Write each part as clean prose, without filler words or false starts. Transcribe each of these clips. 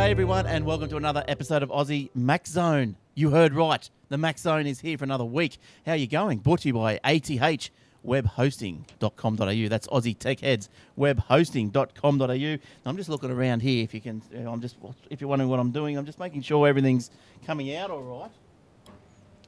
G'day everyone and welcome to another episode of Aussie Mac Zone. You heard right. The Mac Zone is here for another week. How are you going? Brought to you by athwebhosting.com.au. That's Aussie Tech Heads webhosting.com.au. I'm just looking around here if you're wondering what I'm doing, I'm just making sure everything's coming out all right.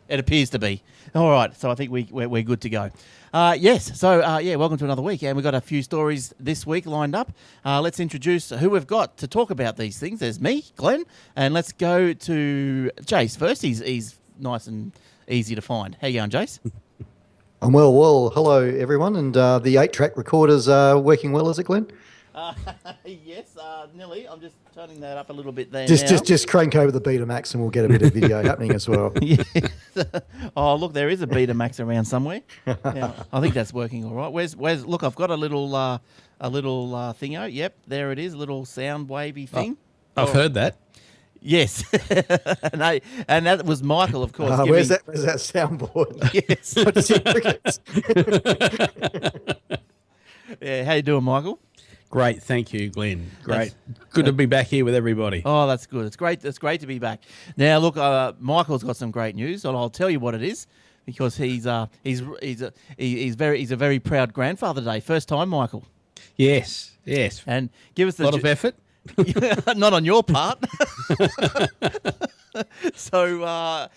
It appears to be. All right, so I think we're good to go. Welcome to another week, and we've got a few stories this week lined up. Let's introduce who we've got to talk about these things. There's me, Glenn, and let's go to Jace first. He's nice and easy to find. How you going, Jace? I'm well. Well, hello, everyone, and the 8-track recorders are working well, is it, Glenn? Yes, Nilly. I'm just turning that up a little bit there now. Just crank over the Betamax and we'll get a bit of video happening as well. Yeah. Oh, look, there is a Betamax around somewhere. Yeah, I think that's working all right. Where's? Look, I've got a little thingo. Yep, there it is, a little sound wavy thing. I've heard that. Yes, and that was Michael, of course. Where's that soundboard? Yes. Yeah, how you doing, Michael? Great, thank you, Glenn. Great, good to be back here with everybody. Oh, that's good. It's great. It's great to be back. Now, look, Michael's got some great news, and I'll tell you what it is because he's a very proud grandfather today. First time, Michael. Yes, and give us a lot of effort. Not on your part. So, a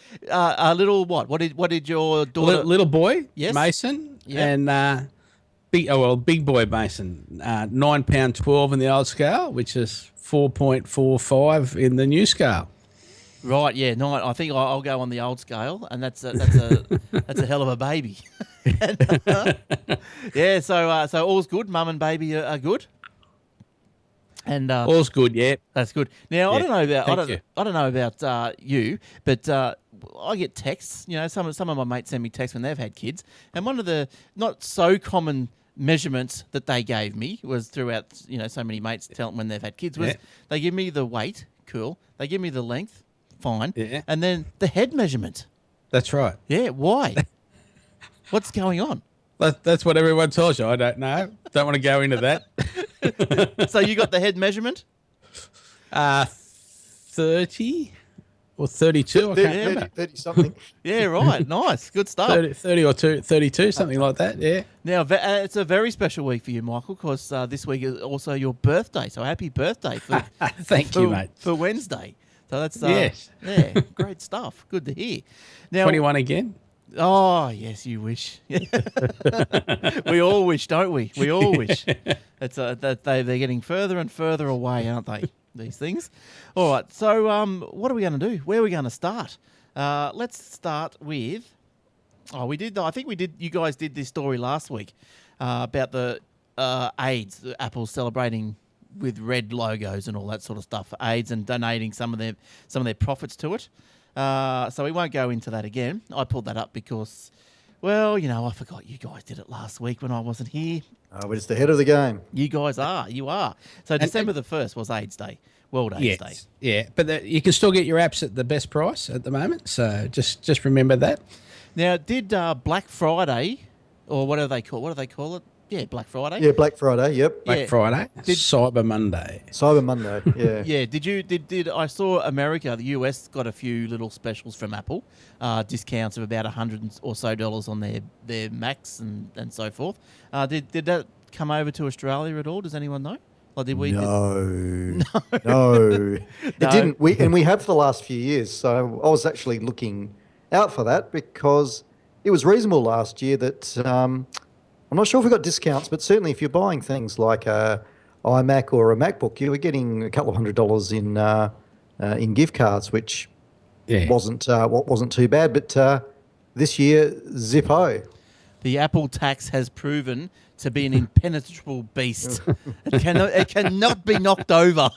little what? What did your daughter? Little boy, yes, Mason, yep. And big boy Mason, £9.12 in the old scale, which is 4.45 in the new scale. Right, yeah, no, I think I'll go on the old scale, and that's a hell of a baby. Yeah, so all's good. Mum and baby are good. And all's good, yeah. That's good. Now, yeah. I don't know about you, but I get texts. You know, some of my mates send me texts when they've had kids, and one of the not so common measurements that they gave me was throughout. You know, so many mates tell them when they've had kids was they give me the weight, cool. They give me the length, fine, and then the head measurement. That's right. Yeah, why? What's going on? That's what everyone tells you. I don't know. Don't want to go into that. So you got the head memeasurement? 30 or 32, I can't remember. 30 something. Yeah, right. Nice. Good stuff. 30 or 32, something like that, yeah. Now, it's a very special week for you, Michael, because this week is also your birthday. So happy birthday. Thank you, mate. For Wednesday. So that's yes. Yeah, great stuff. Good to hear. Now, 21 again? Oh, yes, you wish. We all wish, don't we? We all wish. It's that they're getting further and further away, aren't they, these things? All right, so what are we going to do? Where are we going to start? Let's start with... I think you guys did this story last week about the AIDS, Apple celebrating with red logos and all that sort of stuff for AIDS and donating some of their profits to it. So we won't go into that again. I pulled that up because, well, you know, I forgot you guys did it last week when I wasn't here. We're just ahead of the game. You guys are. You are. So December the 1st was AIDS Day, World AIDS Day. Yeah, but you can still get your apps at the best price at the moment. So just remember that. Now, did Black Friday, or what do they call it? Yeah, Black Friday. Yeah, Black Friday. Yep. Black Friday. Cyber Monday. Cyber Monday. Yeah. Yeah. Did I saw America, the US got a few little specials from Apple, discounts of about $100 or so on their Macs and so forth. Did that come over to Australia at all? Does anyone know? Or did we? No. It didn't. We have for the last few years. So I was actually looking out for that because it was reasonable last year that. I'm not sure if we got discounts, but certainly if you're buying things like a iMac or a MacBook, you were getting a couple of $100 in gift cards, which wasn't too bad. But this year, zippo. The Apple tax has proven to be an impenetrable beast. It cannot be knocked over.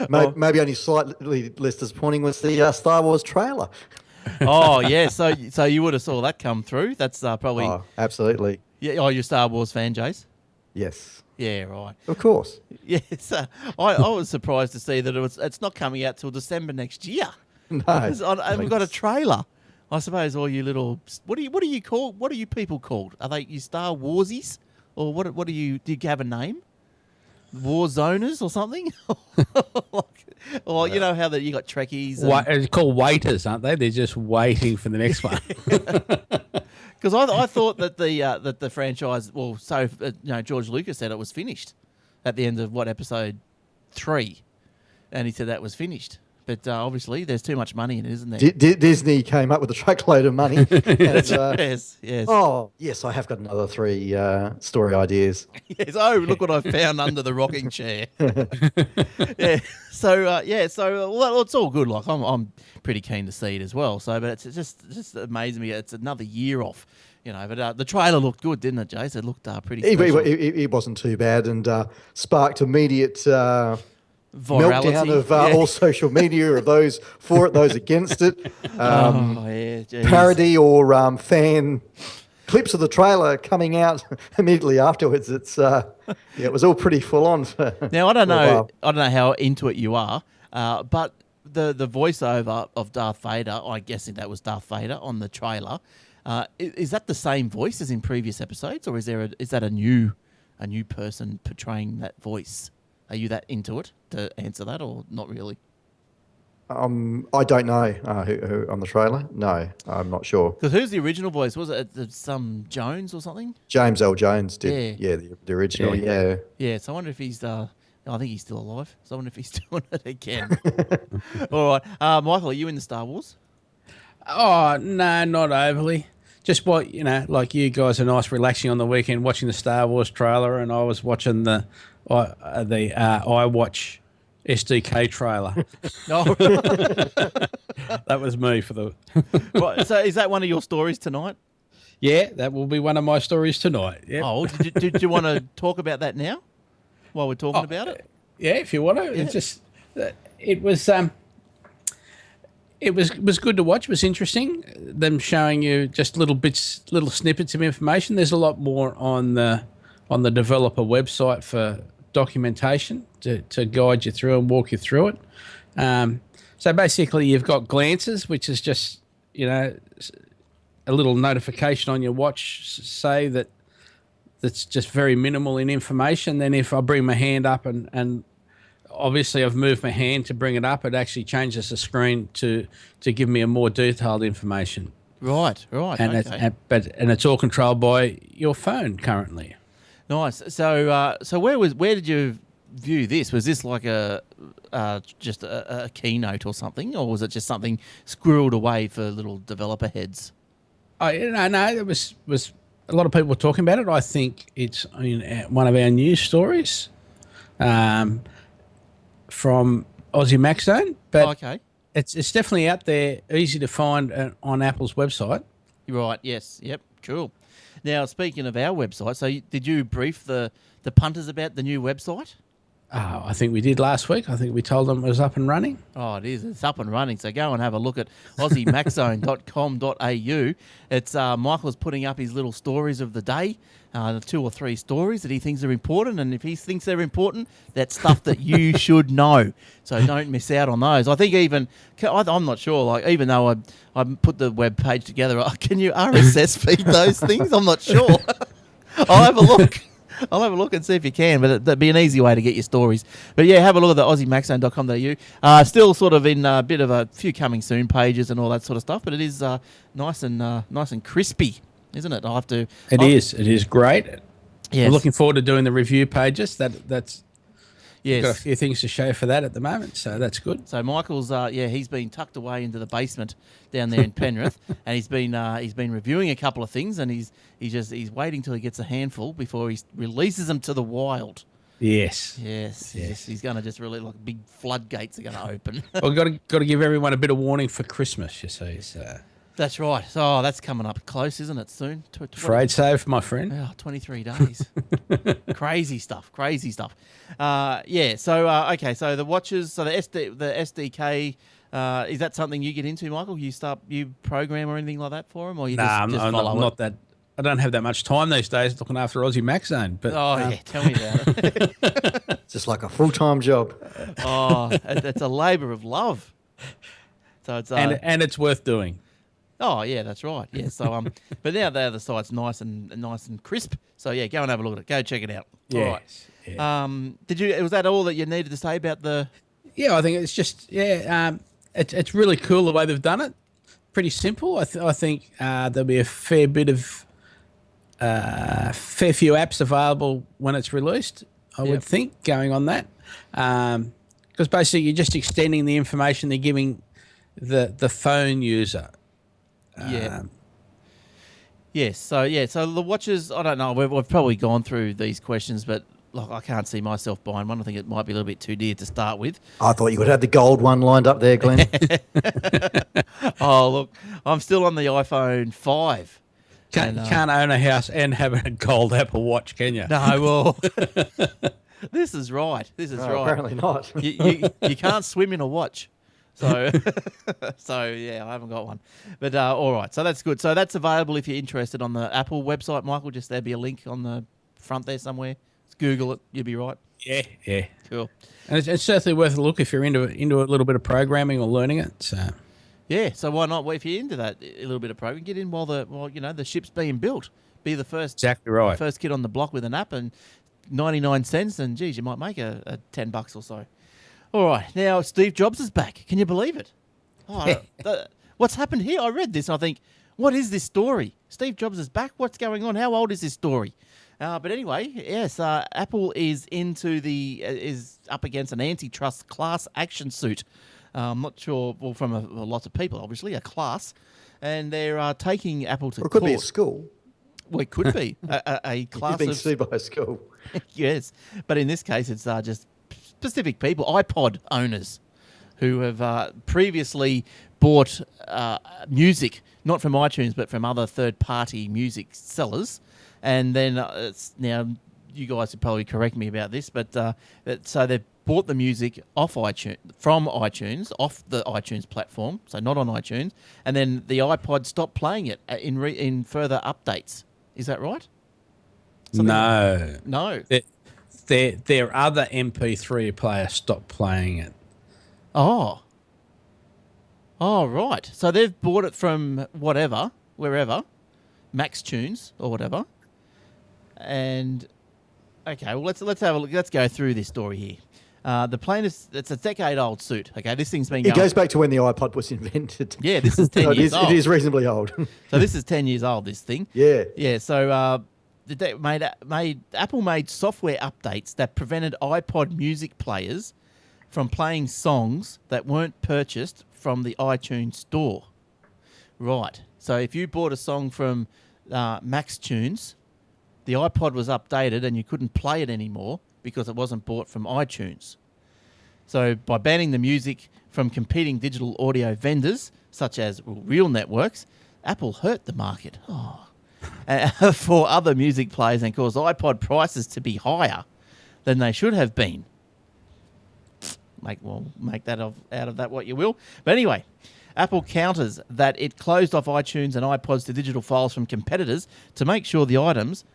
Maybe only slightly less disappointing was the Star Wars trailer. Oh yeah, so you would have saw that come through. That's probably absolutely. Yeah. Oh, you're a Star Wars fan, Jace? Yes. Yeah. Right. Of course. Yes. I was surprised to see that it's not coming out till December next year. No. And we've got a trailer. I suppose all you little what are you people called? Are they you Star Warsies or what do you have a name? war zoners or something? Or you know how that you got Trekkies. It's called waiters, aren't they? They're just waiting for the next one. Because I thought that the franchise, George Lucas said it was finished at the end of episode 3, and he said that was finished. But obviously, there's too much money in it, isn't there? Disney came up with a truckload of money. Yes. Oh, yes, I have got another 3 story ideas. Yes. Oh, look what I found under the rocking chair. Yeah. So it's all good. Like I'm pretty keen to see it as well. So, but it's just amazing me. It's another year off. But the trailer looked good, didn't it, Jace? It looked pretty special. It wasn't too bad and sparked immediate Virality. meltdown of all social media, of those for it, those against it. Parody or fan clips of the trailer coming out immediately afterwards. It's it was all pretty full on. Now I don't know how into it you are, but the voiceover of Darth Vader, I'm guessing that was Darth Vader on the trailer. Is that the same voice as in previous episodes, or is that a new person portraying that voice? Are you that into it to answer that, or not really? I don't know who on the trailer. No, I'm not sure. Because who's the original voice? Was it some Jones or something? James L. Jones did. Yeah, the original. Yeah. Yeah. So I wonder if he's. I think he's still alive. So I wonder if he's doing it again. All right, Michael, are you in the Star Wars? Oh no, not overly. Just like you guys are nice, relaxing on the weekend, watching the Star Wars trailer, and I was watching the iWatch SDK trailer. Oh. That was me for the. Right, so is that one of your stories tonight? Yeah, that will be one of my stories tonight. Yep. Oh, did you want to talk about that now while we're talking about it? Yeah, if you want to. Yeah. It's just it was. It was good to watch. It was interesting. Them showing you just little snippets of information. There's a lot more on the developer website for documentation to guide you through and walk you through it. So basically, you've got glances, which is just a little notification on your watch say that's just very minimal in information. Then if I bring my hand up and obviously I've moved my hand to bring it up, it actually changes the screen to give me a more detailed information. Right. And okay. it's all controlled by your phone currently. Nice. So where did you view this? Was this like just a keynote or something, or was it just something squirreled away for little developer heads? No. It was a lot of people were talking about it. I think it's one of our news stories. From Aussie Mac Zone, but okay. It's definitely out there, easy to find on Apple's website. You're right. Yes. Yep. Cool. Now, speaking of our website, so did you brief the punters about the new website? Oh, I think we did last week. I think we told them it was up and running. Oh, it is. It's up and running. So go and have a look at aussiemaczone.com.au. It's Michael's putting up his little stories of the day, 2 or 3 stories that he thinks are important. And if he thinks they're important, that's stuff that you should know. So don't miss out on those. I think I'm not sure, like even though I put the web page together, can you RSS feed those things? I'm not sure. I'll have a look. I'll have a look and see if you can, but that'd be an easy way to get your stories. But yeah, have a look at the aussiemaczone.com.au. Still sort of in a bit of a few coming soon pages and all that sort of stuff, but it is nice and crispy, isn't it? It is great. Yes. I'm looking forward to doing the review pages. That's yes. Got a few things to show for that at the moment, so that's good. So Michael's he's been tucked away into the basement down there in Penrith, and he's been reviewing a couple of things, and he's waiting till he gets a handful before he releases them to the wild. Yes. He's going to just really like big floodgates are going to open. Well, got to give everyone a bit of warning for Christmas, you see. So. That's right. So that's coming up close, isn't it? Soon. Afraid save, my friend. Oh, 23 days. Crazy stuff. Yeah. So okay. So the watches. So the SDK. Is that something you get into, Michael? You program or anything like that for them, or you just follow I'm not that. I don't have that much time these days looking after Aussie Mac Zone. But yeah, tell me about it. It's just like a full-time job. Oh, it's a labour of love. So it's and it's worth doing. Oh yeah, that's right. Yeah. So but now the other site's nice and crisp. So yeah, go and have a look at it. Go check it out. Yes. All right. Was that all that you needed to say about the? Yeah, I think it's just it's really cool the way they've done it. Pretty simple. I think there'll be a fair few apps available when it's released. I would think going on that, because basically you're just extending the information they're giving the phone user. Yes. So the watches. I don't know. We've probably gone through these questions, but like I can't see myself buying one. I think it might be a little bit too dear to start with. I thought you would have the gold one lined up there, Glenn. Oh look, I'm still on the iPhone 5. Can't own a house and have a gold Apple Watch, can you? No, well, this is right. This is right. Apparently not. You can't swim in a watch. So, yeah, I haven't got one. But all right, so that's good. So that's available if you're interested on the Apple website, Michael. Just there'll be a link on the front there somewhere. Just Google it. You'll be right. Yeah. Cool. And it's certainly worth a look if you're into a little bit of programming or learning it. So. Yeah, so why not? Well, if you're into that, a little bit of programming, get in while the ship's being built. Be the first, exactly right, first kid on the block with an app, and 99 cents, and geez, you might make a $10 or so. All right, now Steve Jobs is back. Can you believe it? What's happened here? I read this and I think, what is this story? Steve Jobs is back. What's going on? How old is this story? But anyway, yes, Apple is up against an antitrust class action suit. I'm not sure, well, from a lot of people, obviously, a class, and they're taking Apple to court. Or it could be a school. Well, it could be a class being sued by a school. Yes, but in this case, it's just specific people, iPod owners, who have previously bought music, not from iTunes, but from other third-party music sellers, and then now you guys would probably correct me about this, but so they've bought the music off iTunes, off the iTunes platform, so not on iTunes, and then the iPod stopped playing it in further updates. Is that right? No. Their other MP3 player stopped playing it. Oh, right. So they've bought it from wherever, Max Tunes or whatever, and okay. Well, let's have a look. Let's go through this story here. The plaintiff's, it's a decade-old suit. Okay, this thing's been. It goes back to when the iPod was invented. Yeah, this is 10 years old. It is reasonably old. So this is 10 years old. This thing. Yeah. Yeah. So Apple made software updates that prevented iPod music players from playing songs that weren't purchased from the iTunes store. Right. So if you bought a song from Max Tunes, the iPod was updated and you couldn't play it anymore because it wasn't bought from iTunes. So by banning the music from competing digital audio vendors, such as real networks, Apple hurt the market for other music players and caused iPod prices to be higher than they should have been. Make that out of that what you will. But anyway, Apple counters that it closed off iTunes and iPods to digital files from competitors to make sure the items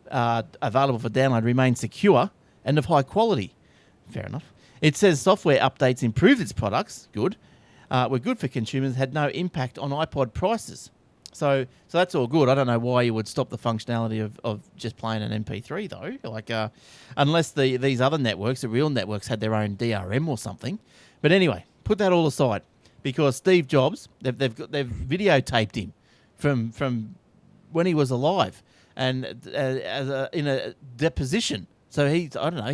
available for download remain secure and of high quality. Fair enough. It says software updates improved its products, were good for consumers, had no impact on iPod prices. So that's all good. I don't know why you would stop the functionality of just playing an MP3 though. Unless these other networks, the real networks, had their own DRM or something. But anyway, put that all aside, because Steve Jobs, they've videotaped him from when he was alive and in a deposition. So he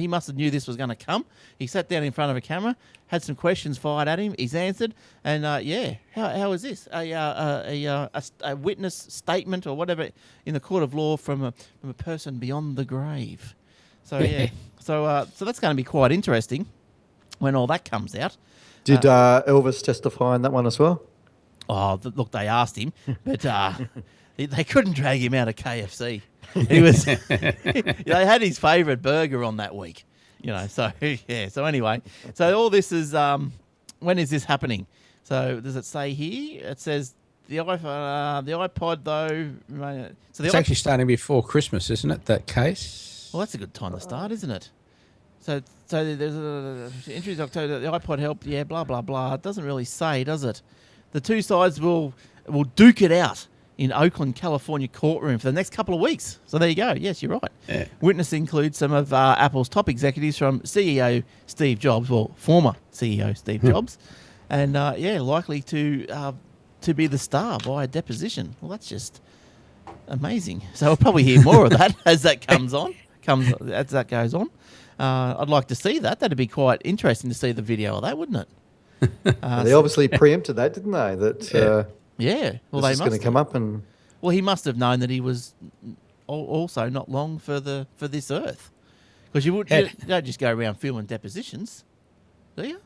must have knew this was going to come. He sat down in front of a camera, had some questions fired at him. He's answered, and how is this a witness statement or whatever in the court of law from a person beyond the grave? So yeah, so that's going to be quite interesting when all that comes out. Did Elvis testify in that one as well? Oh, look, they asked him, but they couldn't drag him out of KFC. He was. They had his favourite burger on that week, So yeah. So anyway, so all this is. When is this happening? So does it say here? It says the iPod though. So it's actually starting before Christmas, isn't it? That case. Well, that's a good time to start, isn't it? So there's introduced October. The iPod helped. Yeah, blah blah blah. It doesn't really say, does it? The two sides will duke it out in Oakland, California courtroom for the next couple of weeks. So there you go. Yes, you're right. Yeah. Witnesses include some of Apple's top executives from CEO Steve Jobs, well, former CEO Steve Jobs, and likely to be the star by a deposition. Well, that's just amazing. So we'll probably hear more of that as that goes on. I'd like to see that. That'd be quite interesting to see the video of that, wouldn't it? They obviously preempted that, didn't they? That yeah. Well, this is they going must to come up, and well, he must have known that he was also not long for this earth, because you don't just go around filming depositions, do you?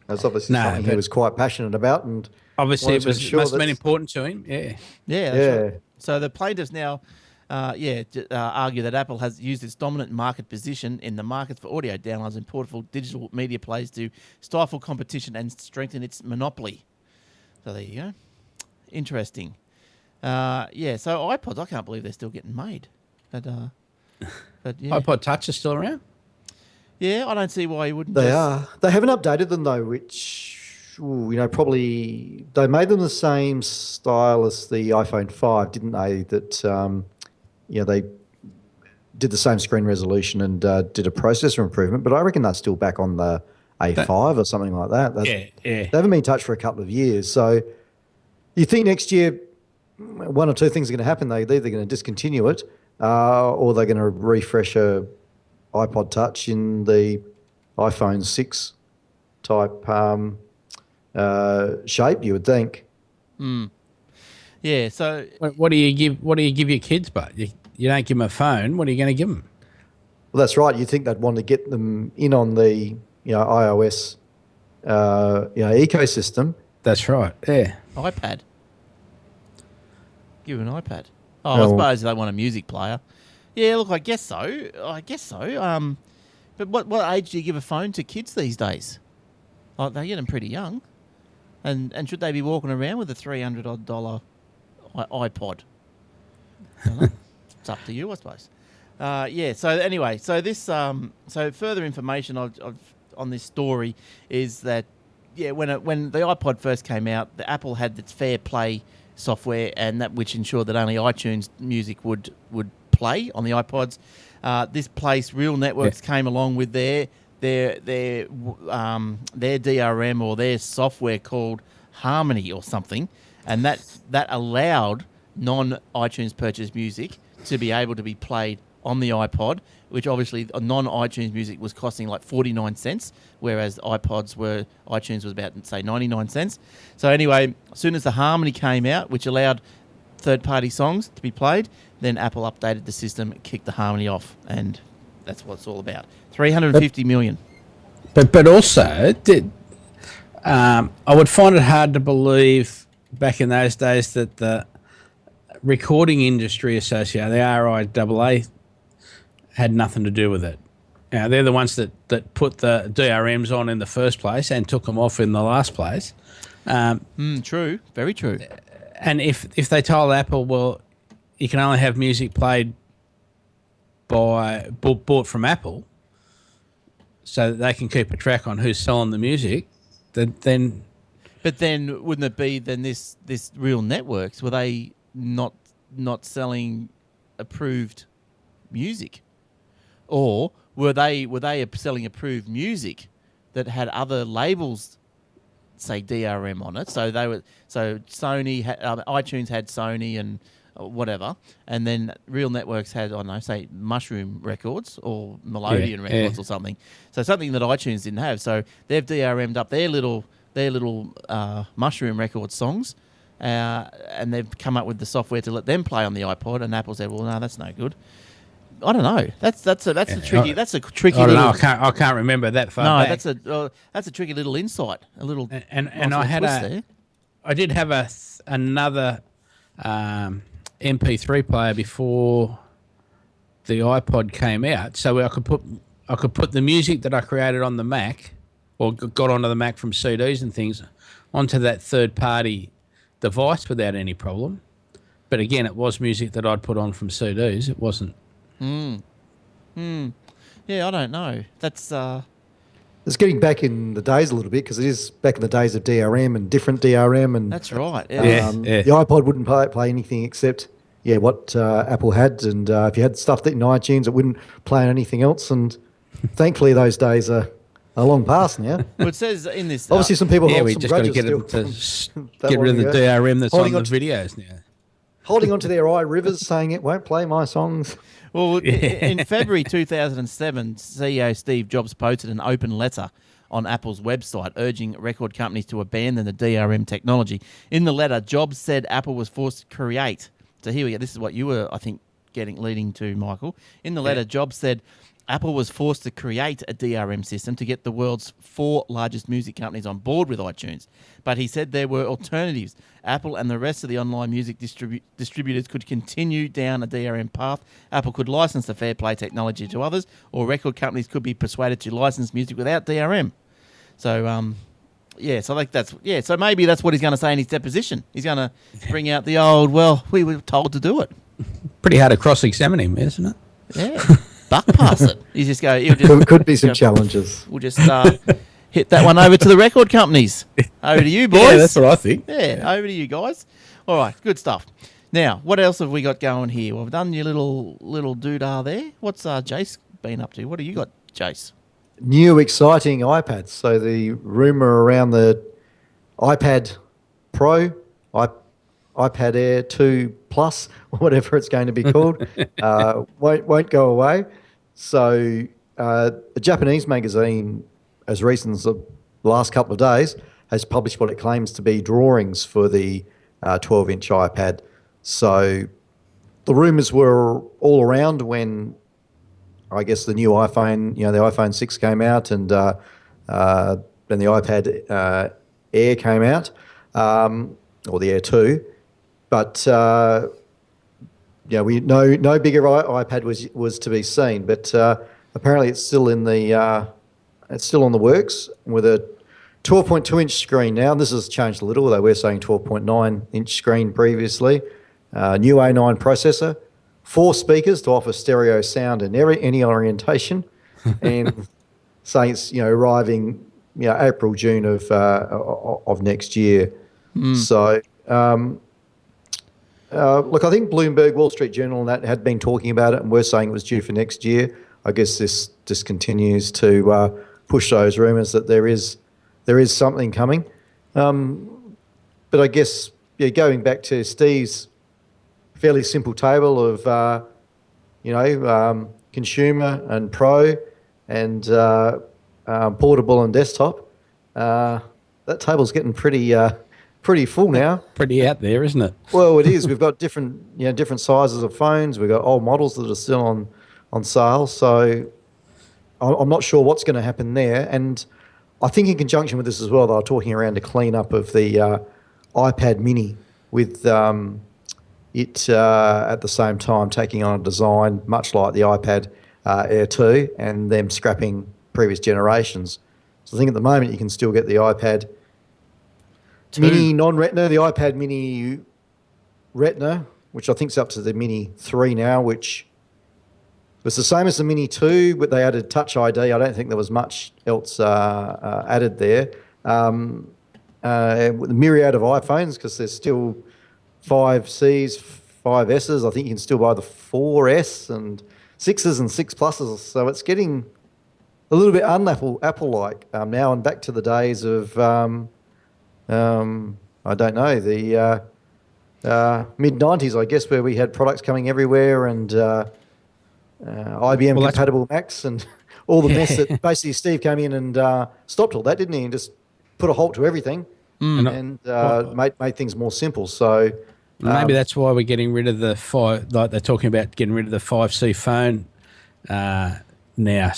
that's obviously something he was quite passionate about, and Obviously, wanted to ensure must have been that's- important to him. Yeah. Yeah. That's right. So the plaintiffs now, argue that Apple has used its dominant market position in the market for audio downloads and portable digital media plays to stifle competition and strengthen its monopoly. So there you go. Interesting. So iPods, I can't believe they're still getting made. But yeah. iPod Touch is still around? Yeah, I don't see why you wouldn't. They are. They haven't updated them though, which probably they made them the same style as the iPhone 5, didn't they? That they did the same screen resolution and did a processor improvement, but I reckon they're still back on the A5 or something like that. Yeah. They haven't been touched for a couple of years. So you think next year one or two things are going to happen. They're either going to discontinue it or they're going to refresh a iPod Touch in the iPhone 6 type shape, you would think. Yeah. So What do you give your kids? But you don't give them a phone. What are you going to give them? Well, that's right. You think they'd want to get them in on the iOS ecosystem. That's right. Yeah. iPad. Give an iPad. I suppose they want a music player. Yeah, look, I guess so. But what age do you give a phone to kids these days? Like, they get them pretty young. And should they be walking around with a $300 iPod? I don't know. It's up to you, I suppose. So anyway, so this so further information on this story is that when the iPod first came out, the Apple had its Fair Play software, and that which ensured that only iTunes music would play on the iPods. This place, Real Networks, came along with their DRM or their software called Harmony or something, and that allowed non-iTunes purchased music to be able to be played on the iPod, which obviously non-iTunes music was costing like 49 cents, whereas iTunes was about, say, 99 cents. So anyway, as soon as the Harmony came out, which allowed third-party songs to be played, then Apple updated the system, kicked the Harmony off, and that's what it's all about. 350 million. But also, I would find it hard to believe back in those days that the Recording Industry Association, the RIAA, had nothing to do with it. They're the ones that put the DRMs on in the first place and took them off in the last place. True. Very true. And if they told Apple, well, you can only have music played bought from Apple, so that they can keep a track on who's selling the music, then. But then, wouldn't it be then this Real Networks, were they not selling approved music, or were they selling approved music that had other labels, say DRM on it? So Sony, iTunes had Sony and whatever, and then Real Networks had, I don't know, say Mushroom Records or Melodian Records or something. So something that iTunes didn't have. So they've DRM'd up their little Mushroom Records songs, and they've come up with the software to let them play on the iPod. And Apple said, "Well, no, that's no good." I don't know. That's a tricky. That's a tricky. I don't know. I can't remember that far. No, back. that's a tricky little insight. A little. And nice I did have another MP3 player before the iPod came out, so I could put the music that I created on the Mac, or got onto the Mac from CDs and things, onto that third-party device without any problem. But again, it was music that I'd put on from CDs. It wasn't. Yeah, I don't know. That's it's getting back in the days a little bit because it is back in the days of DRM and different DRM. And That's right. the iPod wouldn't play anything except what Apple had. And if you had stuff that in iTunes, it wouldn't play on anything else. And thankfully, those days are long past now. Well, it says in this. Obviously, some people hold we some just got to grudges get them still to get rid of the DRM that's Holding on on the to- videos now. holding onto their iRivers, saying it won't play my songs. Well, in February 2007, CEO Steve Jobs posted an open letter on Apple's website urging record companies to abandon the DRM technology. In the letter, Jobs said Apple was forced to create. So here we go. This is what you were, I think, leading to, Michael. In the letter, Jobs said Apple was forced to create a DRM system to get the world's 4 largest music companies on board with iTunes. But he said there were alternatives. Apple and the rest of the online music distributors could continue down a DRM path. Apple could license the Fair Play technology to others, or record companies could be persuaded to license music without DRM. So, so like so maybe that's what he's going to say in his deposition. He's going to bring out the old, well, we were told to do it. Pretty hard to cross-examine him, isn't it? Yeah. Buck pass it. You just go. Could be some challenges. We'll just hit that one over to the record companies. Over to you, boys. Yeah, that's what I think. Yeah, over to you guys. All right, good stuff. Now, what else have we got going here? Well, I've done your little doodah there. What's Jace been up to? What have you got, Jace? New exciting iPads. So the rumor around the iPad Pro, iPad Air 2 Plus, whatever it's going to be called, won't go away. So a Japanese magazine, as recent as the last couple of days, has published what it claims to be drawings for the 12-inch iPad. So the rumours were all around when, I guess, the new iPhone, the iPhone 6 came out, and then the iPad Air came out, or the Air 2. But we know no bigger iPad was to be seen. But apparently, it's still on the works with a 12.2-inch screen now. This has changed a little. They were saying 12.9-inch screen previously. New A9 processor, 4 speakers to offer stereo sound in any orientation, and saying it's arriving April, June of next year. So. Look, I think Bloomberg, Wall Street Journal, and that had been talking about it, and we're saying it was due for next year. I guess this just continues to push those rumours that there is something coming. But I guess going back to Steve's fairly simple table of consumer and pro and portable and desktop, that table's getting pretty full now. Pretty out there, isn't it? Well, it is. We've got different sizes of phones. We've got old models that are still on sale. So I'm not sure what's going to happen there. And I think in conjunction with this as well, they were talking around a clean-up of the iPad mini with it at the same time taking on a design much like the iPad Air 2 and them scrapping previous generations. So I think at the moment you can still get the iPad Mini non-Retina, the iPad Mini Retina, which I think is up to the Mini 3 now, which was the same as the Mini 2, but they added Touch ID. I don't think there was much else added there. With the myriad of iPhones, because there's still 5Cs, 5Ss. I think you can still buy the 4S and 6s and 6 Pluses. So it's getting a little bit un-Apple-like now, and back to the days of... I don't know, the mid-90s, I guess, where we had products coming everywhere and IBM compatible Macs and all the mess that basically Steve came in and stopped all that, didn't he? And just put a halt to everything and made things more simple. So maybe that's why we're getting rid of the 5, like they're talking about getting rid of the 5C phone now.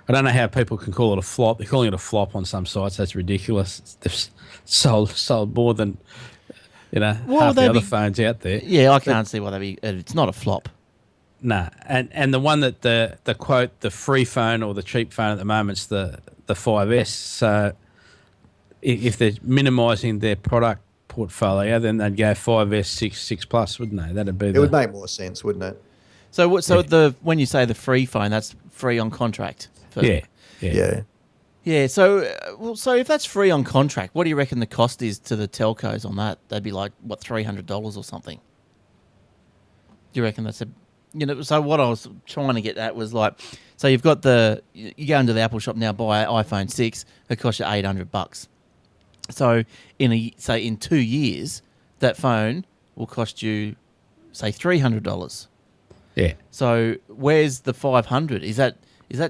I don't know how people can call it a flop. They're calling it a flop on some sites. That's ridiculous. They've sold more than half the other phones out there. Yeah, I can't see why they'd be. It's not a flop. No, and the one that the quote the free phone or the cheap phone at the moment's the 5S. So if they're minimising their product portfolio, then they'd go 5S, 6 Plus, wouldn't they? That'd be. It would make more sense, wouldn't it? So when you say the free phone, that's free on contract. Yeah. Yeah, so so if that's free on contract, what do you reckon the cost is to the telcos on that? They'd be like, what, $300 or something? Do you reckon that's a... so what I was trying to get at was like, so you've got you go into the Apple shop now, buy an iPhone 6, it costs you $800. So in 2 years, that phone will cost you, say, $300. Yeah. So where's the 500? Is that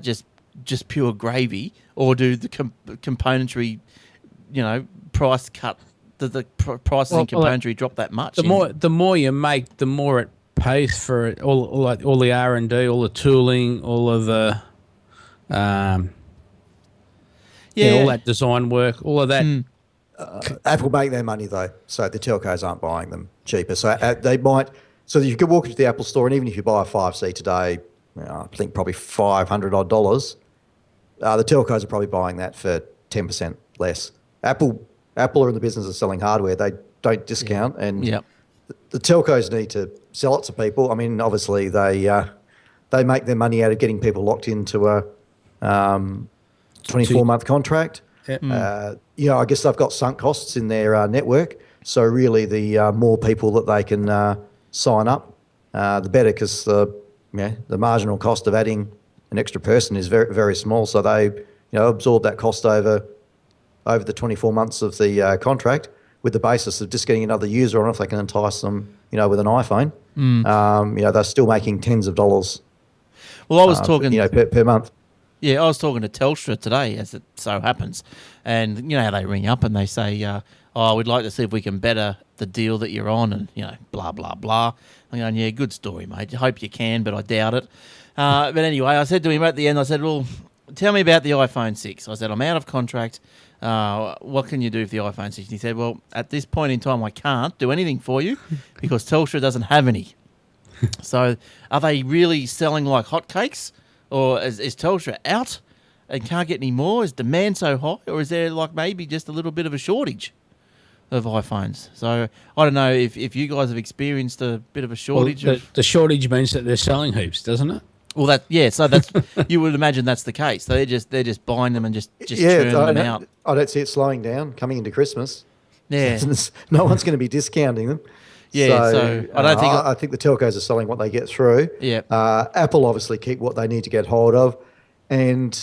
just pure gravy, or do the componentry, price cut, the prices in componentry drop that much? The more you make, the more it pays for it. All the R&D, all the tooling, all of the all that design work, all of that. Apple make their money though, so the telcos aren't buying them cheaper. So they might. So you could walk into the Apple store, and even if you buy a 5C today, I think probably $500 odd. The telcos are probably buying that for 10% less. Apple are in the business of selling hardware. They don't discount, and the telcos need to sell it to people. I mean, obviously they make their money out of getting people locked into a 24-month contract. I guess they've got sunk costs in their network. So really, the more people that they can sign up, the better, because the marginal cost of adding an extra person is very, very small. So they absorb that cost over the 24 months of the contract, with the basis of just getting another user on if they can entice them, with an iPhone. They're still making tens of dollars. Well, I was talking, per month. Yeah, I was talking to Telstra today, as it so happens, and how they ring up and they say, we'd like to see if we can better the deal that you're on, and blah blah blah. I'm going, yeah, good story, mate. I hope you can, but I doubt it. But anyway, I said to him at the end, I said, well, tell me about the iPhone 6. I said, I'm out of contract. What can you do for the iPhone 6? And he said, well, at this point in time, I can't do anything for you because Telstra doesn't have any. So are they really selling like hotcakes? Or is Telstra out and can't get any more? Is demand so high? Or is there like maybe just a little bit of a shortage of iPhones? So I don't know if you guys have experienced a bit of a shortage. The shortage means that they're selling heaps, doesn't it? Well, so that's you would imagine that's the case. So they're just buying them and just churning them out. I don't see it slowing down coming into Christmas. Yeah, no one's going to be discounting them. Yeah, so I don't think I think the telcos are selling what they get through. Yeah, Apple obviously keep what they need to get hold of, and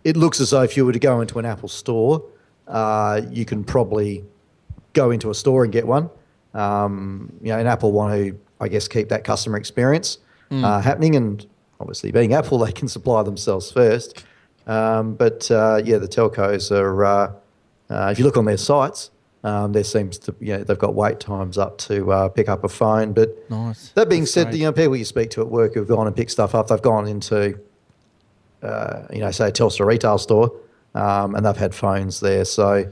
it looks as though if you were to go into an Apple store, you can probably go into a store and get one. And Apple want to, I guess, keep that customer experience happening, and obviously being Apple, they can supply themselves first. But the telcos are. If you look on their sites. There seems to, they've got wait times up to pick up a phone. But nice. That being said, people you speak to at work who've gone and picked stuff up, they've gone into, say a Telstra retail store, and they've had phones there. So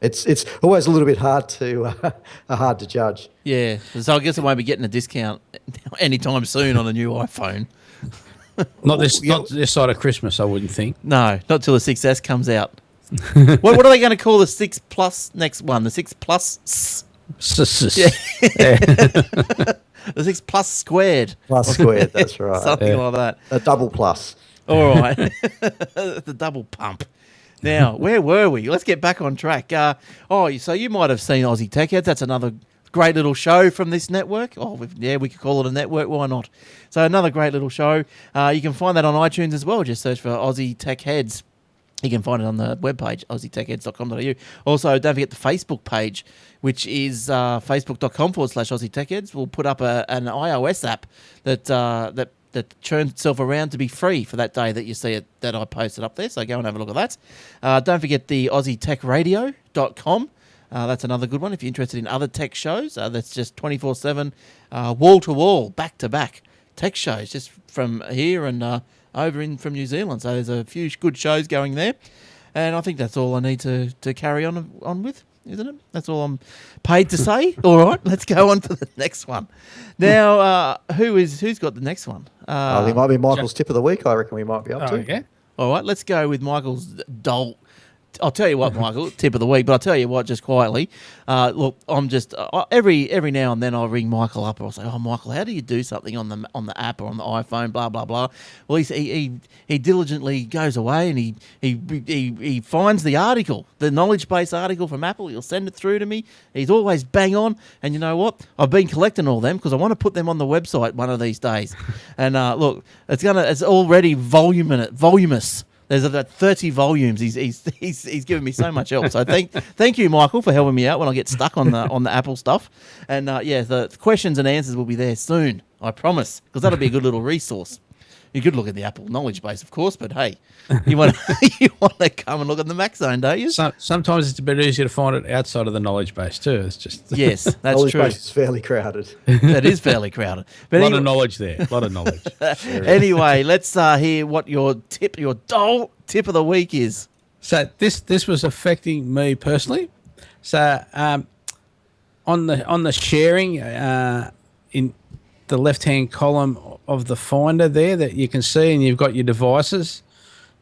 it's always a little bit hard to judge. Yeah. So I guess I won't be getting a discount anytime soon on a new iPhone. Not this side of Christmas, I wouldn't think. No, not till the 6S comes out. What are they going to call the 6 Plus next one? The 6 Plus? Yeah. The 6 Plus squared. Plus squared, that's right. Something like that. A double plus. All right. The double pump. Now, where were we? Let's get back on track. So you might have seen Aussie Tech Heads. That's another great little show from this network. We could call it a network. Why not? So another great little show. You can find that on iTunes as well. Just search for Aussie Tech Heads. You can find it on the webpage, aussietechheads.com.au. Also, don't forget the Facebook page, which is facebook.com/Aussie Tech Heads. We'll put up an iOS app that churns itself around to be free for that day that you see it, that I posted up there. So go and have a look at that. Don't forget the AussieTechRadio.com. That's another good one if you're interested in other tech shows. That's just 24/7, wall-to-wall, back-to-back tech shows just from here and over from New Zealand. So there's a few good shows going there. And I think that's all I need to carry on with, isn't it? That's all I'm paid to say. All right, let's go on to the next one. Now, who's got the next one? I think it might be Michael's tip of the week. I reckon we might be up to. Yeah. All right, let's go with Michael's I'll tell you what, Michael, tip of the week. But I'll tell you what, just quietly. Look, I'm just every now and then I'll ring Michael up and I'll say, "Oh, Michael, how do you do something on the app or on the iPhone?" Blah blah blah. Well, he diligently goes away and he finds the article, the knowledge base article from Apple. He'll send it through to me. He's always bang on. And you know what? I've been collecting all them because I want to put them on the website one of these days. And look, it's already voluminous. There's about 30 volumes. He's given me so much help. So thank you, Michael, for helping me out when I get stuck on the Apple stuff. And the questions and answers will be there soon. I promise, because that'll be a good little resource. You could look at the Apple knowledge base, of course, but hey, you want to come and look at the Mac Zone, don't you? Sometimes it's a bit easier to find it outside of the knowledge base too. It's just yes, that's knowledge true. base is fairly crowded. That is fairly crowded. But a lot of knowledge there. A lot of knowledge. Anyway, let's hear what your dull tip of the week is. So this was affecting me personally. So on the sharing in the left-hand column of the Finder there that you can see, and you've got your devices.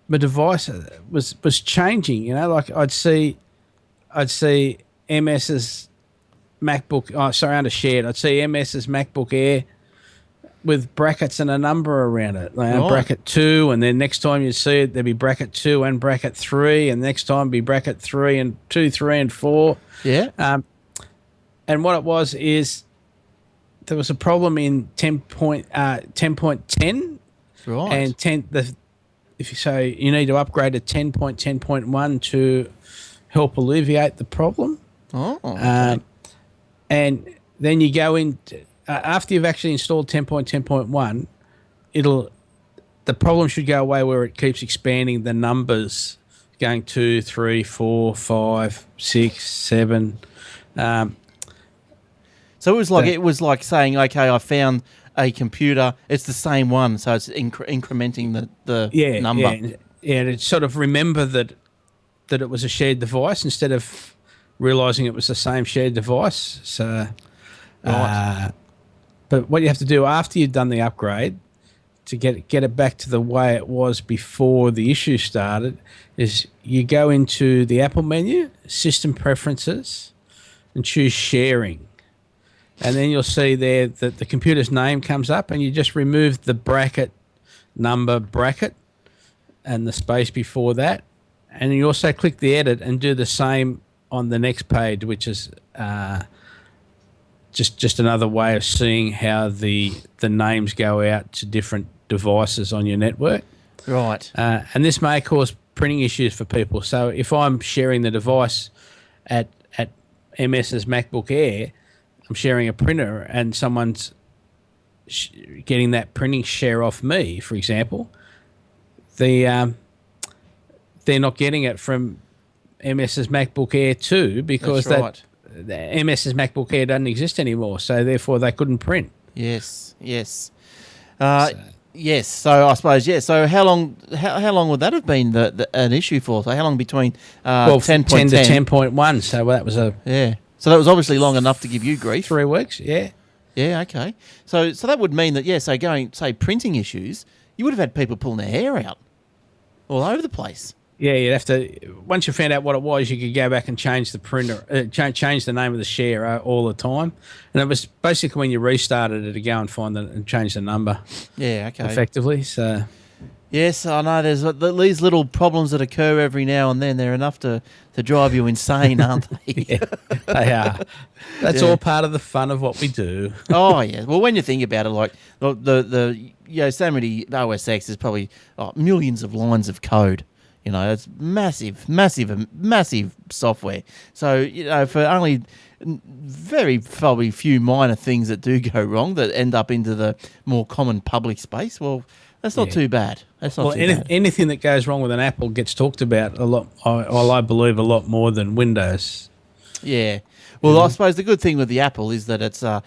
My device was changing. You know, like I'd see MS's MacBook. Oh, sorry, under shared. I'd see MS's MacBook Air with brackets and a number around it, like bracket 2, and then next time you see it, there'd be bracket 2 and bracket 3, and next time be bracket 3 and 2, 3, and 4. Yeah. And what it was is there was a problem in 10.10, right? And if you say you need to upgrade to 10.10.1 to help alleviate the problem. Oh. Okay. And then you go in after you've actually installed 10.10.1, the problem should go away where it keeps expanding the numbers, going 2, 3, 4, 5, 6, 7. So it was like saying, okay, I found a computer. It's the same one, so it's incrementing the number. Yeah, and it sort of remember that it was a shared device instead of realizing it was the same shared device. So, right. But what you have to do after you've done the upgrade to get it back to the way it was before the issue started is you go into the Apple menu, System Preferences, and choose Sharing. And then you'll see there that the computer's name comes up, and you just remove the bracket and the space before that. And you also click the edit and do the same on the next page, which is just another way of seeing how the names go out to different devices on your network. Right. And this may cause printing issues for people. So if I'm sharing the device at MS's MacBook Air, I'm sharing a printer and someone's getting that printing share off me, for example, they're not getting it from MS's MacBook Air 2 because the MS's MacBook Air doesn't exist anymore, so therefore they couldn't print. Yes. Yes, so I suppose, yeah. So how long would that have been an issue for? So how long between 10 to 10.1, so that was So that was obviously long enough to give you grief. 3 weeks, yeah. Yeah, okay. So that would mean that, so going, say, printing issues, you would have had people pulling their hair out all over the place. Yeah, you'd have to, once you found out what it was, you could go back and change the printer, change the name of the share all the time. And it was basically when you restarted it to go and find and change the number. Yeah, okay. Effectively, so... Yes, I know. There's these little problems that occur every now and then. They're enough to drive you insane, aren't they? Yeah, they are. That's all part of the fun of what we do. Oh yeah. Well, when you think about it, like the so many OS X, there's probably millions of lines of code. You know, it's massive software. So for only very probably few minor things that do go wrong that end up into the more common public space, well. That's not too bad. That's not too bad. Anything that goes wrong with an Apple gets talked about a lot. I believe a lot more than Windows. Yeah. Well, I suppose the good thing with the Apple is that it's the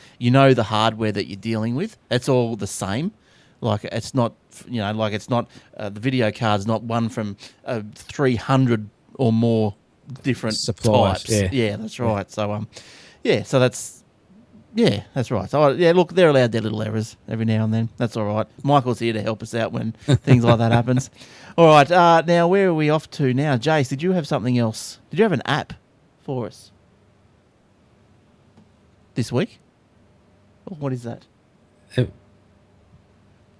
hardware that you're dealing with. It's all the same. Like it's not it's not the video card's not one from 300 or more different suppliers. types. Yeah, that's right. So so Yeah, that's right. So, yeah, look, they're allowed their little errors every now and then. That's all right. Michael's here to help us out when things like that happens. All right, now where are we off to now? Jace, did you have something else? Did you have an app for us this week? Oh, what is that?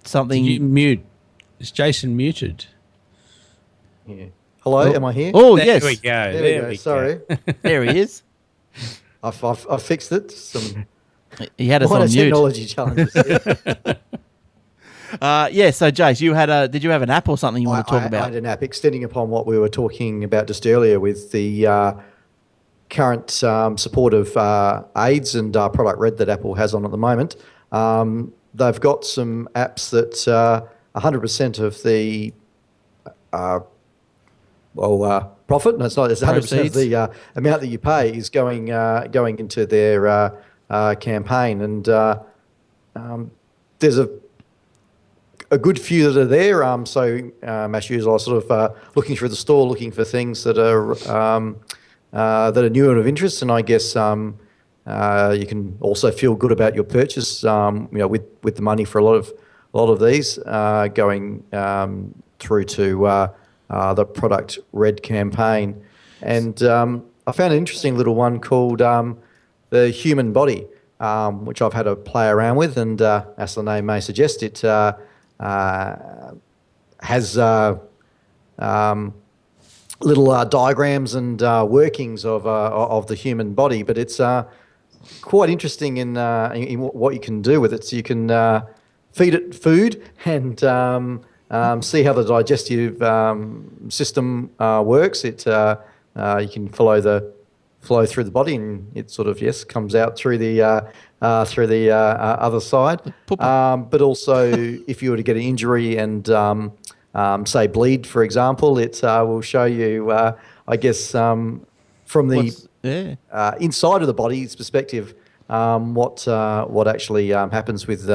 Something... Did you mute? Is Jason muted? Yeah. Hello, am I here? Oh, There yes. we go. There we go. Sorry. There he is. I've fixed it. Some He had us minor on mute. technology challenges. Yeah, so Jace, did you have an app or something you want to talk I about? had an app extending upon what we were talking about just earlier with the current support of AIDS and Product Red that Apple has on at the moment. They've got some apps that 100% of the profit. No, it's not. It's 100% of Proceeds. the amount that you pay is going into their campaign, and there's a good few that are there. So as usual, I was sort of looking through the store, looking for things that are new and of interest, and I guess you can also feel good about your purchase. With the money for a lot of these going through to the Product Red campaign, and I found an interesting little one called the Human Body, which I've had a play around with, and as the name may suggest, it has little diagrams and workings of the human body, but it's quite interesting in what you can do with it. So you can feed it food and see how the digestive system works. You can flow through the body, and it sort of comes out through the other side. But also, if you were to get an injury and say bleed, for example, it will show you, I guess, from the inside of the body's perspective, what actually happens with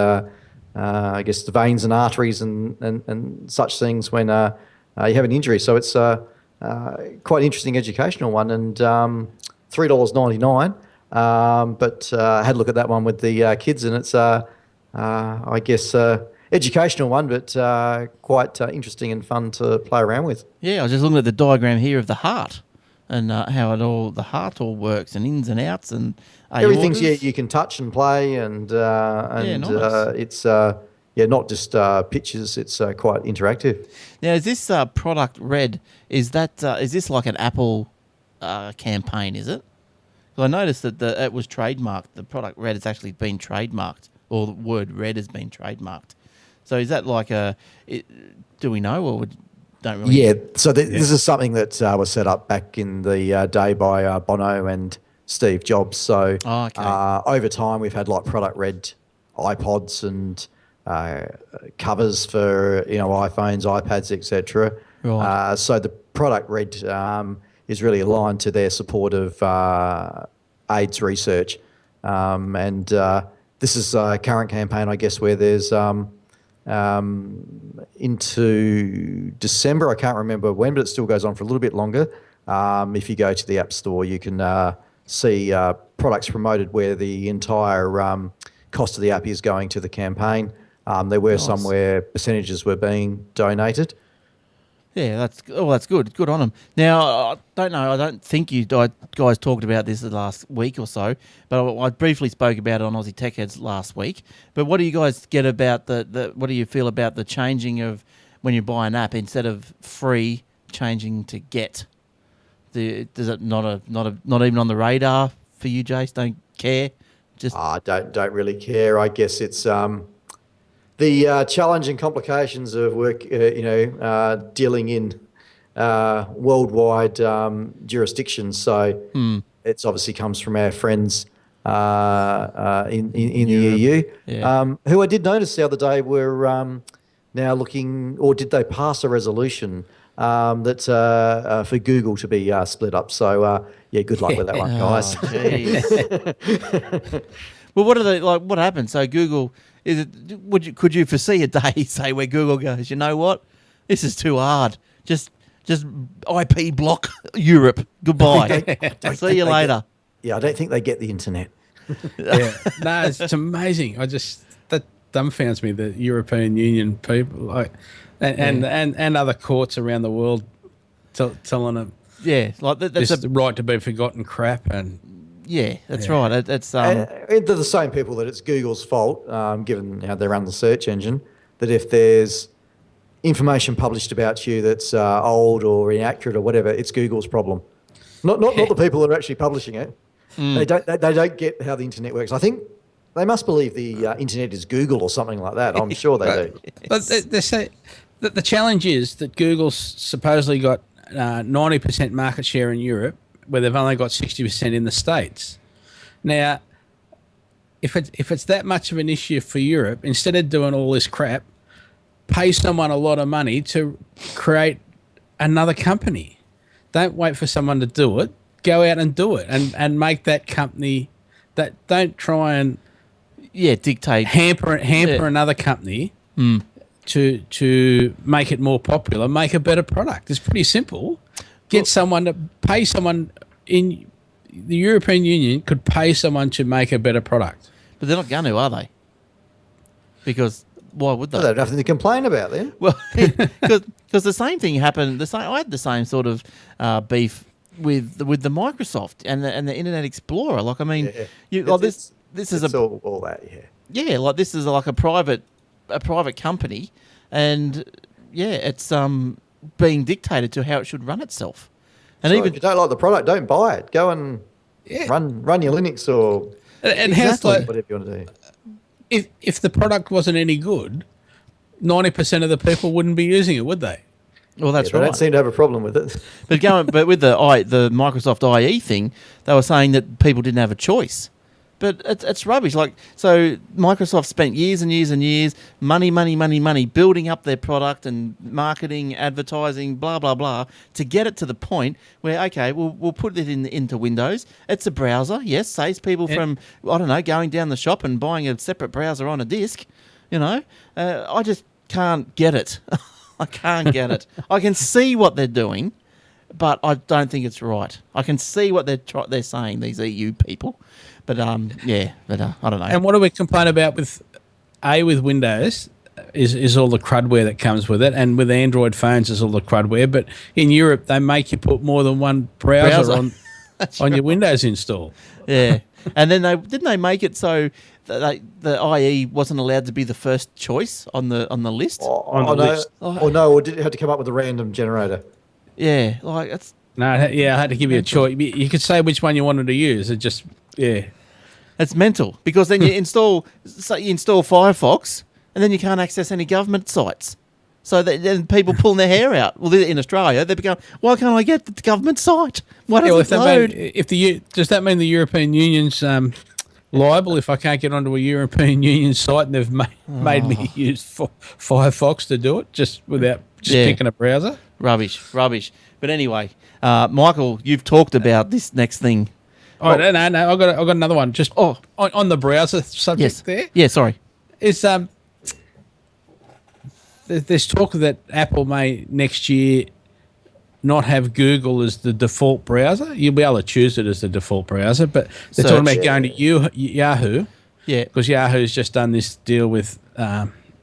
I guess the veins and arteries and such things when you have an injury. So it's quite an interesting educational one, and $3.99. But I had a look at that one with the kids, and it's I guess educational one, but quite interesting and fun to play around with. Yeah, I was just looking at the diagram here of the heart and how the heart all works and ins and outs and Everything's aortas. you can touch and play, and nice. it's not just pictures. It's quite interactive. Now, is this Product Red? Is this like an Apple campaign? Is it? 'Cause I noticed that it was trademarked. The Product Red has actually been trademarked, or the word red has been trademarked. So is that like do we know, or don't really? Yeah. So this is something that was set up back in the day by Bono and Steve Jobs. So over time, we've had like Product Red iPods and covers for iPhones, iPads, etc. Right. So the Product Red is really aligned to their support of AIDS research, and this is a current campaign, I guess, where there's into December. I can't remember when, but it still goes on for a little bit longer. If you go to the App Store, you can see products promoted where the entire cost of the app is going to the campaign. There were some where percentages were being donated. Yeah, that's good. Good on them. Now, I don't know. I don't think you guys talked about this the last week or so, but I briefly spoke about it on Aussie Tech Heads last week. But what do you guys get about what do you feel about the changing of when you buy an app instead of free, changing to get? Does it not even on the radar for you, Jace? Don't care. Just don't really care. I guess it's the challenge and complications of work, dealing in worldwide jurisdictions. So it's obviously comes from our friends in the EU, who I did notice the other day were now looking, or did they pass a resolution that for Google to be split up? So good luck with that one, guys. Well, what are they like? What happened? So Google. Could you foresee a day, say, where Google goes, you know what, this is too hard. Just IP block Europe. Goodbye. See you later. I don't think they get the internet. Yeah, no, it's amazing. That dumbfounds me. The European Union people, like, and other courts around the world, telling them, Yeah, like that's this the right to be forgotten crap, and yeah, that's right. It's They're the same people that it's Google's fault, given how they run the search engine, that if there's information published about you that's old or inaccurate or whatever, it's Google's problem. Not the people that are actually publishing it. They don't get how the internet works. I think they must believe the internet is Google or something like that. I'm sure they do. But they say that the challenge is that Google's supposedly got 90% market share in Europe, where they've only got 60% in the States. Now, if it's that much of an issue for Europe, instead of doing all this crap, pay someone a lot of money to create another company. Don't wait for someone to do it. Go out and do it, and make that company. That don't try and dictate hamper another company to make it more popular. Make a better product. It's pretty simple. Get someone to pay someone in the European Union could pay someone to make a better product. But they're not going to, are they? Because why would they? Well, they have nothing to complain about then. Well, because the same thing happened. I had the same sort of beef with the Microsoft and the Internet Explorer. Like, I mean, this is all that, yeah, like this is like a private company, and it's being dictated to how it should run itself. And so even if you don't like the product, don't buy it. Go and run your Linux or whatever you want to do. If the product wasn't any good, 90% of the people wouldn't be using it, would they? Well, that's right. right. They don't seem to have a problem with it. But with the Microsoft IE thing, they were saying that people didn't have a choice. But it's rubbish. Like, so Microsoft spent years and years and years, money, building up their product and marketing, advertising, blah, blah, blah, to get it to the point where, okay, we'll put it into Windows. It's a browser, yes, saves people from, I don't know, going down the shop and buying a separate browser on a disk. You know, I just can't get it. I can't get it. I can see what they're doing, but I don't think it's right. I can see what they're saying, these EU people. But I don't know. And what do we complain about with Windows is all the crudware that comes with it, and with Android phones is all the crudware. But in Europe, they make you put more than one browser on your Windows install. Yeah, and then didn't they make it so that the IE wasn't allowed to be the first choice on the list? List. Or did it have to come up with a random generator? Yeah, like it's. No, I had to give you a choice. You could say which one you wanted to use. It just. Yeah, it's mental because then you install Firefox and then you can't access any government sites. So then people pulling their hair out. Well, in Australia, they become, why can't I get the government site? Why does it load? Does that mean the European Union's liable if I can't get onto a European Union site and they've made me use Firefox to do it just without picking a browser? Rubbish. But anyway, Michael, you've talked about this next thing. Oh, no, I've got another one. Just on the browser subject there. Yeah, sorry. Is there's talk that Apple may next year not have Google as the default browser. You'll be able to choose it as the default browser, but they're talking about going to Yahoo. Yeah. Because Yahoo's just done this deal with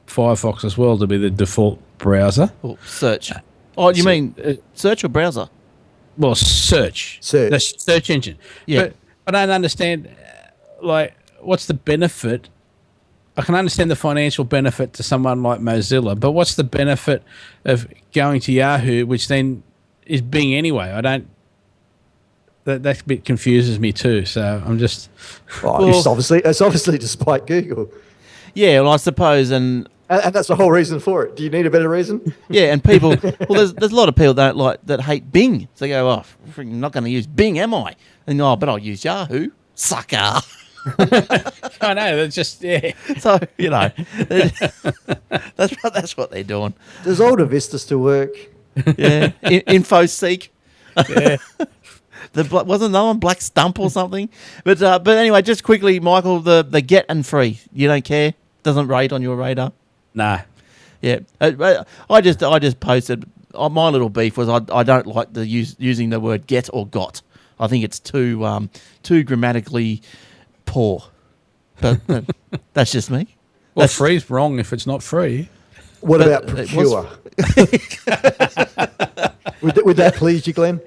Firefox as well to be the default browser. Well, search. You mean search or browser? Well, search. The search engine. Yeah. But I don't understand, what's the benefit? I can understand the financial benefit to someone like Mozilla, but what's the benefit of going to Yahoo, which then is Bing anyway? That bit confuses me too. So I'm just. It's obviously despite Google. Yeah, well, I suppose, and that's the whole reason for it. Do you need a better reason? Yeah, and people. Well, there's a lot of people that hate Bing. So they go, I'm not going to use Bing, am I? And but I'll use Yahoo, sucker. I know. That's just So that's what they're doing. Does Alta Vista still work? Yeah, InfoSeek. Yeah. Wasn't that one Black Stump or something? But anyway, just quickly, Michael, the get and free. You don't care? Doesn't rate on your radar? No. Yeah, I just posted. My little beef was I don't like using the word get or got. I think it's too grammatically poor. But that's just me. Well, free's wrong if it's not free. What But about it procure? Would that please you, Glenn?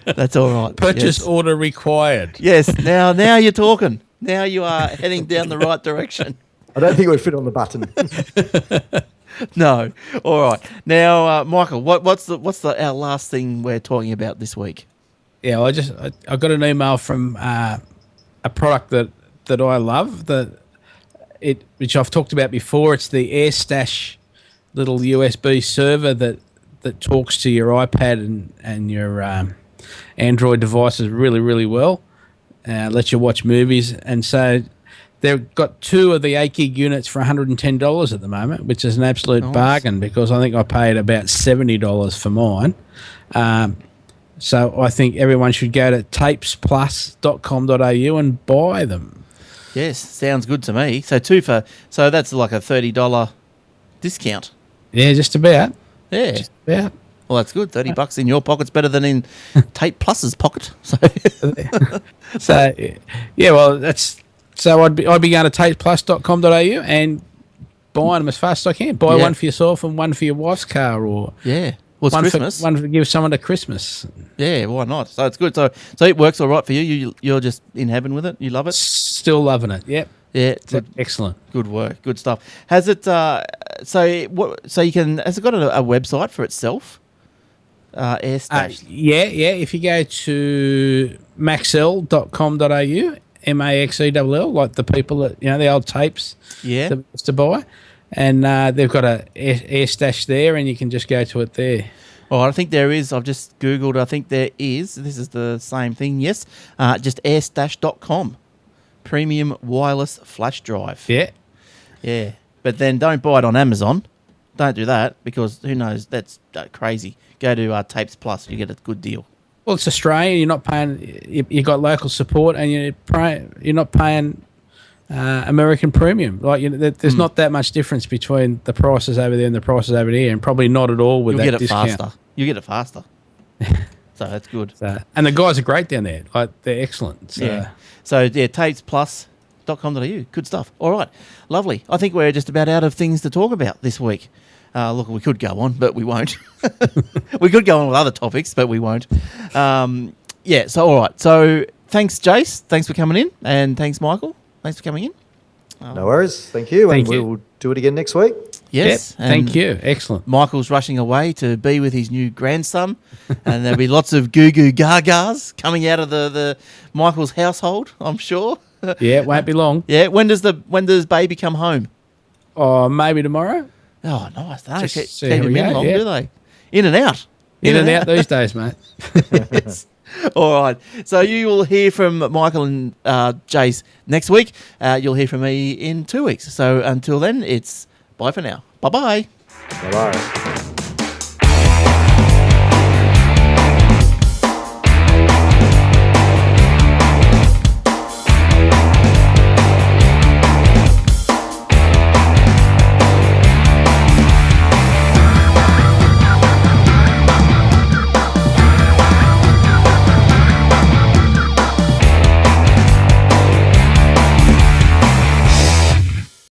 That's all right. Purchase Yes. order required. Yes. Now you're talking. Now you are heading down the right direction. I don't think it would fit on the button. No. All right. Now, Michael, what's our last thing we're talking about this week? Yeah, I got an email from a product that I love which I've talked about before. It's the AirStash little USB server that talks to your iPad and your Android devices really, really well. Lets you watch movies, and so they've got 2 of the 8 gig units for $110 at the moment, which is an absolute bargain because I think I paid about $70 for mine. So I think everyone should go to tapesplus.com.au and buy them. Yes, sounds good to me. So so that's like a $30 discount. Yeah, just about. Yeah. Just about. Well, that's good. $30 in your pocket's better than in Tape Plus's pocket. So So yeah, well I'd be going to tapesplus.com.au and buying them as fast as I can. Buy one for yourself and one for your wife's car, or yeah. Well, it's Christmas. one to give someone to Christmas. Yeah, why not? So it's good. So it works all right for you. You're just in heaven with it. You love it. Still loving it. Yep. Yeah, Excellent. Good work. Good stuff. Has it? So you can. Has it got a website for itself? AirStash. Yeah. If you go to maxell.com.au, MAXELL, like the people that the old tapes. Yeah. To buy. And they've got a AirStash there, and you can just go to it there. Oh, I think there is. I've just Googled. I think there is. This is the same thing, yes. Just airstash.com. Premium wireless flash drive. Yeah. Yeah. But then don't buy it on Amazon. Don't do that because who knows? That's crazy. Go to Tapes Plus. You get a good deal. Well, it's Australian. You're not paying. You got local support, and you're not paying American premium. Like there's not that much difference between the prices over there and the prices over here, and probably not at all with You'll that get it discount. faster. You get it faster. So that's good. And the guys are great down there. Like they're excellent. So. Yeah. So yeah, tapesplus.com.au. Good stuff. All right. Lovely. I think we're just about out of things to talk about this week. Look, we could go on, but we won't. We could go on with other topics, but we won't. Yeah. So all right. So thanks, Jace. Thanks for coming in, and thanks, Michael. Thanks for coming in. No worries. Thank you. Thank you. We'll do it again next week. Yes. Yep, thank you. Excellent. Michael's rushing away to be with his new grandson, and there'll be lots of goo goo gagas coming out of the Michael's household, I'm sure. Yeah, it won't be long. Yeah. When does baby come home? Oh, maybe tomorrow. Oh, nice. They don't Just keep see how him we in go, long, yeah. do they? In and out. In and out these days, mate. Yes. All right. So you will hear from Michael and Jace next week. You'll hear from me in 2 weeks. So until then, it's bye for now. Bye-bye. Bye-bye.